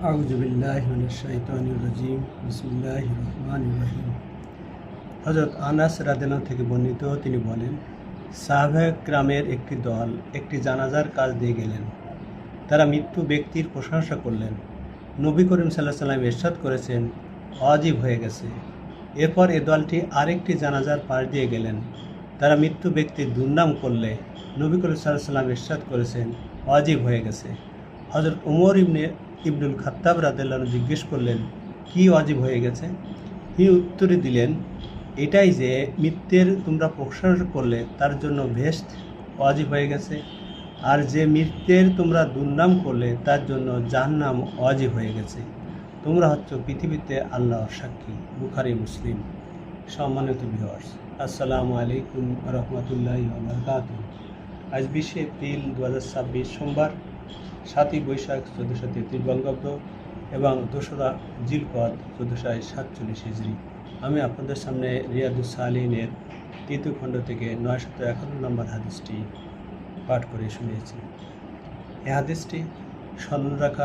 আউযুবিল্লাহি মিনাশ শাইতানির রাজিম। বিসমিল্লাহির রহমানির রহিম। হযরত আনাস রাদিয়াল্লাহু থেকে বর্ণিত, তিনি বলেন, সাহাবায়ে কেরামের একটি দল একটি জানাজার কাজ দিয়ে গেলেন। তারা মৃত্যু ব্যক্তির প্রশংসা করলেন। নবী করিম সাল্লাল্লাহু আলাইহি ওয়াসাল্লাম ইরশাদ করেছেন, ওয়াজিব হয়ে গেছে। এরপর এ দলটি আরেকটি জানাজার পাশ দিয়ে গেলেন। তারা মৃত্যু ব্যক্তির দুর্নাম করলে নবী করিম সাল্লাল্লাহু আলাইহি ওয়াসাল্লাম ইরশাদ করেছেন, ওয়াজিব হয়ে গেছে। হযরত উমর ইবনুল খাত্তাব রাদিয়াল্লাহু আনহু জিজ্ঞেস করলেন, কি ওয়াজিব হয়ে গেছে? তিনি উত্তরে দিলেন, এটাই যে মৃত্যুর তোমরা প্রশংসা করলে তার জন্য বেহেশত ওয়াজিব হয়ে গেছে, আর যে মৃত্যুর তোমরা দুর্নাম করলে তার জন্য জাহান্নাম ওয়াজিব হয়ে গেছে। তোমরা হচ্ছ পৃথিবীতে আল্লাহর সাক্ষী। বুখারী মুসলিম। সম্মানিত ভিউয়ার্স, আসসালামু আলাইকুম ওয়া রাহমাতুল্লাহি ওয়া বারাকাতুহু। আজ 20 এপ্রিল 2026 সোমবার, 7ই বৈশাখ 1433 বঙ্গাব্দ এবং 2রা জিলকদ 1447 হিজরি। আমি আপনাদের সামনে রিয়াদুস সালিহিনের 3য় খণ্ড থেকে 951 নম্বর হাদিসটি পাঠ করে শুনিয়েছি। এই হাদিসটি স্মরণ রাখা